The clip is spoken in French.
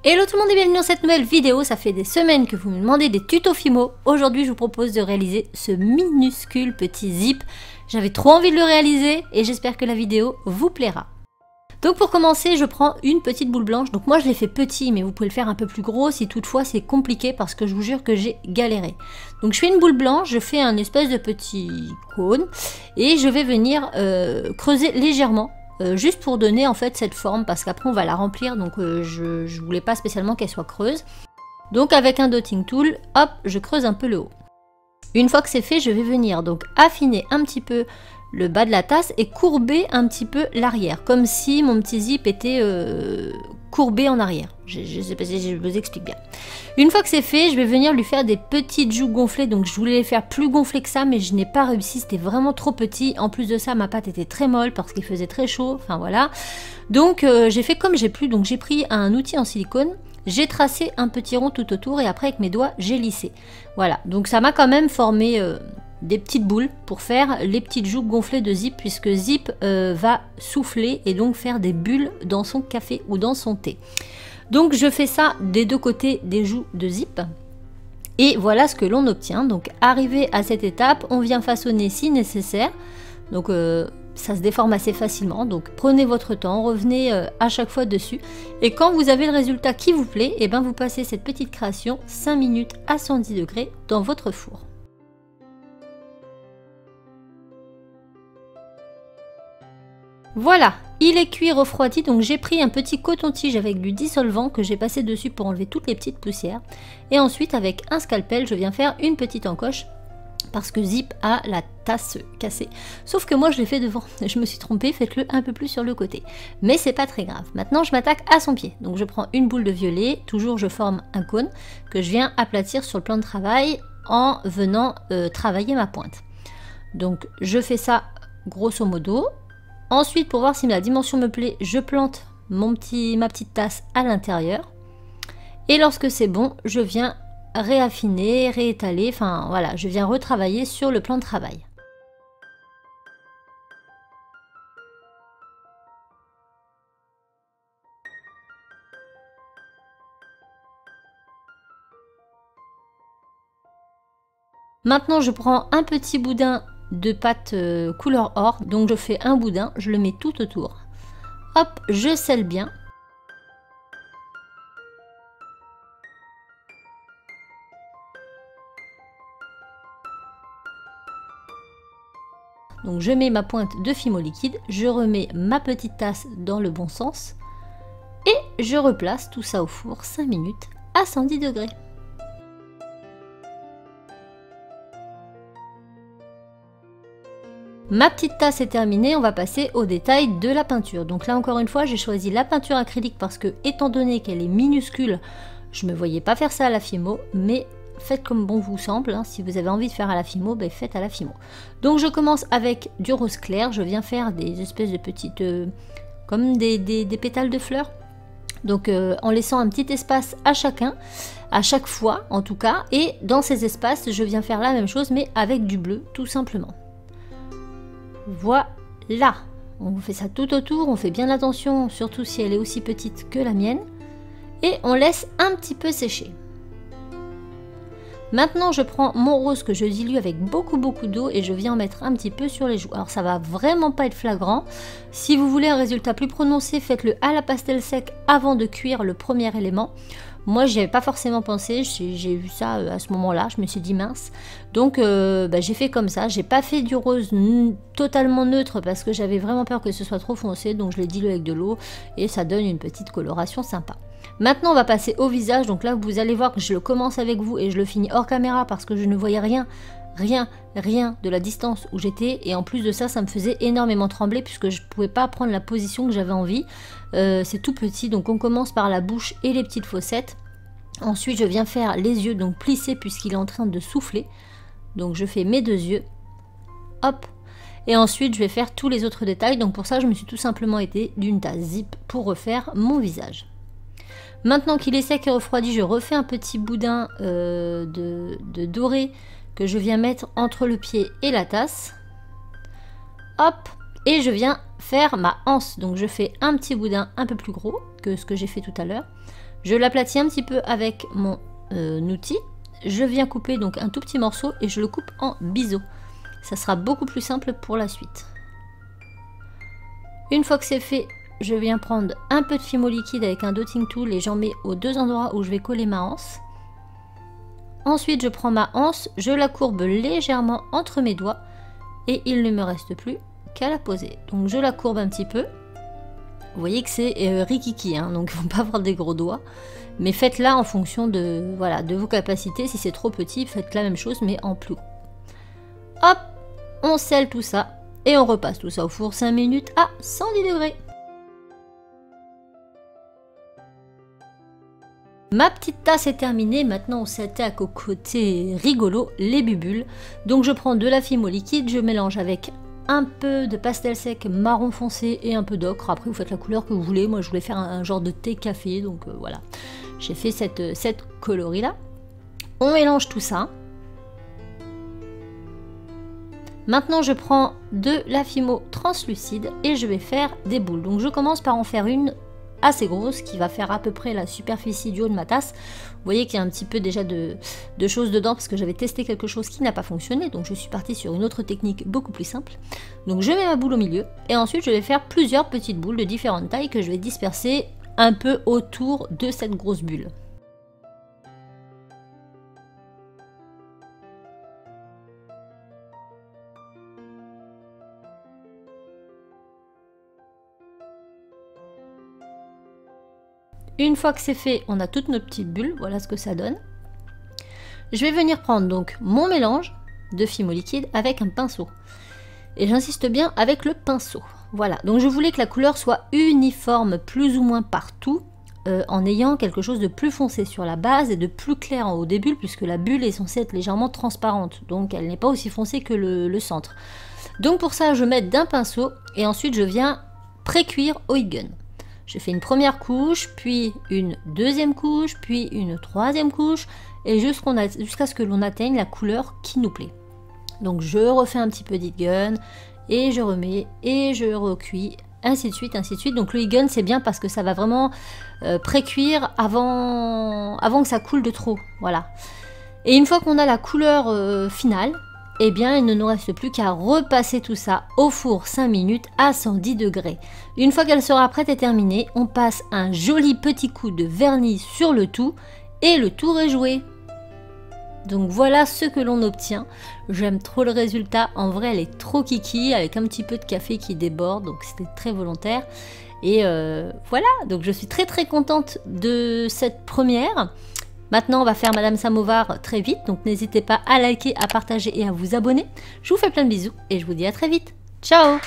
Hello tout le monde et bienvenue dans cette nouvelle vidéo. Ça fait des semaines que vous me demandez des tutos Fimo. Aujourd'hui je vous propose de réaliser ce minuscule petit zip. J'avais trop envie de le réaliser et j'espère que la vidéo vous plaira. Donc pour commencer je prends une petite boule blanche. Donc moi je l'ai fait petit mais vous pouvez le faire un peu plus gros si toutefois c'est compliqué parce que je vous jure que j'ai galéré. Donc je fais une boule blanche, je fais un espèce de petit cône et je vais venir creuser légèrement. Juste pour donner en fait cette forme parce qu'après on va la remplir donc je voulais pas spécialement qu'elle soit creuse. Donc avec un dotting tool, hop, je creuse un peu le haut. Une fois que c'est fait, je vais venir donc affiner un petit peu le bas de la tasse et courber un petit peu l'arrière, comme si mon petit zip était courbé en arrière. Je sais pas si je vous explique bien. Une fois que c'est fait, je vais venir lui faire des petites joues gonflées. Donc je voulais les faire plus gonflées que ça, mais je n'ai pas réussi. C'était vraiment trop petit. En plus de ça, ma pâte était très molle parce qu'il faisait très chaud. Enfin voilà. Donc j'ai fait comme j'ai pu. Donc j'ai pris un outil en silicone. J'ai tracé un petit rond tout autour et après avec mes doigts, j'ai lissé. Voilà. Donc ça m'a quand même formé des petites boules pour faire les petites joues gonflées de Zip, puisque Zip va souffler et donc faire des bulles dans son café ou dans son thé. Donc je fais ça des deux côtés des joues de Zip et voilà ce que l'on obtient. Donc arrivé à cette étape, on vient façonner si nécessaire. Donc ça se déforme assez facilement, donc prenez votre temps, revenez à chaque fois dessus et quand vous avez le résultat qui vous plaît, et ben vous passez cette petite création 5 minutes à 110 degrés dans votre four. Voilà, il est cuit, refroidi, donc j'ai pris un petit coton-tige avec du dissolvant que j'ai passé dessus pour enlever toutes les petites poussières. Et ensuite, avec un scalpel, je viens faire une petite encoche parce que Zip a la tasse cassée. Sauf que moi, je l'ai fait devant. Je me suis trompée, faites-le un peu plus sur le côté. Mais c'est pas très grave. Maintenant, je m'attaque à son pied. Donc, je prends une boule de violet. Toujours, je forme un cône que je viens aplatir sur le plan de travail en venant travailler ma pointe. Donc, je fais ça grosso modo. Ensuite, pour voir si la dimension me plaît, je plante ma petite tasse à l'intérieur. Et lorsque c'est bon, je viens réaffiner, réétaler, enfin voilà, je viens retravailler sur le plan de travail. Maintenant, je prends un petit boudin de pâte couleur or, donc je fais un boudin, je le mets tout autour. Hop, je scelle bien. Donc je mets ma pointe de Fimo liquide, je remets ma petite tasse dans le bon sens et je replace tout ça au four 5 minutes à 110 degrés. Ma petite tasse est terminée, on va passer au détail de la peinture. Donc là encore une fois, j'ai choisi la peinture acrylique parce que étant donné qu'elle est minuscule, je ne me voyais pas faire ça à la Fimo, mais faites comme bon vous semble, hein. Si vous avez envie de faire à la Fimo, ben faites à la Fimo. Donc je commence avec du rose clair, je viens faire des espèces de petites, comme des pétales de fleurs. Donc en laissant un petit espace à chacun, à chaque fois en tout cas, et dans ces espaces, je viens faire la même chose mais avec du bleu tout simplement. Voilà, on fait ça tout autour, on fait bien attention, surtout si elle est aussi petite que la mienne, et on laisse un petit peu sécher. Maintenant, je prends mon rose que je dilue avec beaucoup d'eau et je viens en mettre un petit peu sur les joues. Alors ça va vraiment pas être flagrant. Si vous voulez un résultat plus prononcé, faites-le à la pastel sec avant de cuire le premier élément. Moi, j'y avais pas forcément pensé, j'ai vu ça à ce moment-là, je me suis dit mince. Donc j'ai fait comme ça, j'ai pas fait du rose totalement neutre parce que j'avais vraiment peur que ce soit trop foncé, donc je l'ai dilué avec de l'eau et ça donne une petite coloration sympa. Maintenant, on va passer au visage. Donc là, vous allez voir que je le commence avec vous et je le finis hors caméra parce que je ne voyais rien de la distance où j'étais. Et en plus de ça, ça me faisait énormément trembler puisque je ne pouvais pas prendre la position que j'avais envie. C'est tout petit, donc on commence par la bouche et les petites fossettes. Ensuite, je viens faire les yeux, donc plissés puisqu'il est en train de souffler. Donc je fais mes deux yeux. Hop. Et ensuite, je vais faire tous les autres détails. Donc pour ça, je me suis tout simplement aidée d'une tasse Zip pour refaire mon visage. Maintenant qu'il est sec et refroidi, je refais un petit boudin de doré que je viens mettre entre le pied et la tasse. Hop, et je viens faire ma anse. Donc je fais un petit boudin un peu plus gros que ce que j'ai fait tout à l'heure. Je l'aplatis un petit peu avec mon outil. Je viens couper donc un tout petit morceau et je le coupe en biseau. Ça sera beaucoup plus simple pour la suite. Une fois que c'est fait, je viens prendre un peu de fimo liquide avec un dotting tool et j'en mets aux deux endroits où je vais coller ma anse. Ensuite, je prends ma anse, je la courbe légèrement entre mes doigts et il ne me reste plus qu'à la poser. Donc je la courbe un petit peu. Vous voyez que c'est rikiki, hein, donc il ne faut pas avoir des gros doigts. Mais faites-la en fonction de, voilà, de vos capacités. Si c'est trop petit, faites la même chose mais en plus gros. Hop, on scelle tout ça et on repasse tout ça au four 5 minutes à 110 degrés. Ma petite tasse est terminée, maintenant on s'attaque au côté rigolo, les bulles. Donc je prends de la fimo liquide, je mélange avec un peu de pastel sec marron foncé et un peu d'ocre. Après vous faites la couleur que vous voulez, moi je voulais faire un genre de thé café, donc voilà. J'ai fait cette coloris là. On mélange tout ça. Maintenant je prends de la fimo translucide et je vais faire des boules. Donc je commence par en faire une assez grosse qui va faire à peu près la superficie du haut de ma tasse. Vous voyez qu'il y a un petit peu déjà de choses dedans parce que j'avais testé quelque chose qui n'a pas fonctionné, donc je suis partie sur une autre technique beaucoup plus simple. Donc je mets ma boule au milieu et ensuite je vais faire plusieurs petites boules de différentes tailles que je vais disperser un peu autour de cette grosse bulle. Une fois que c'est fait, on a toutes nos petites bulles, voilà ce que ça donne. Je vais venir prendre donc mon mélange de fimo liquide avec un pinceau. Et j'insiste bien avec le pinceau. Voilà, donc je voulais que la couleur soit uniforme plus ou moins partout, en ayant quelque chose de plus foncé sur la base et de plus clair en haut des bulles, puisque la bulle est censée être légèrement transparente, donc elle n'est pas aussi foncée que le centre. Donc pour ça, je mets d'un pinceau et ensuite je viens pré-cuire au heat gun. Je fais une première couche, puis une deuxième couche, puis une troisième couche, et jusqu'à ce que l'on atteigne la couleur qui nous plaît. Donc je refais un petit peu d'heat gun, et je remets, et je recuis, ainsi de suite, ainsi de suite. Donc le heat gun c'est bien parce que ça va vraiment pré-cuire avant que ça coule de trop, voilà. Et une fois qu'on a la couleur finale, eh bien il ne nous reste plus qu'à repasser tout ça au four 5 minutes à 110 degrés. Une fois qu'elle sera prête et terminée, on passe un joli petit coup de vernis sur le tout et le tour est joué. Donc voilà ce que l'on obtient. J'aime trop le résultat, en vrai elle est trop kiki avec un petit peu de café qui déborde, donc c'était très volontaire. Et voilà, donc je suis très contente de cette première. Maintenant, on va faire Madame Samovar très vite, donc n'hésitez pas à liker, à partager et à vous abonner. Je vous fais plein de bisous et je vous dis à très vite. Ciao!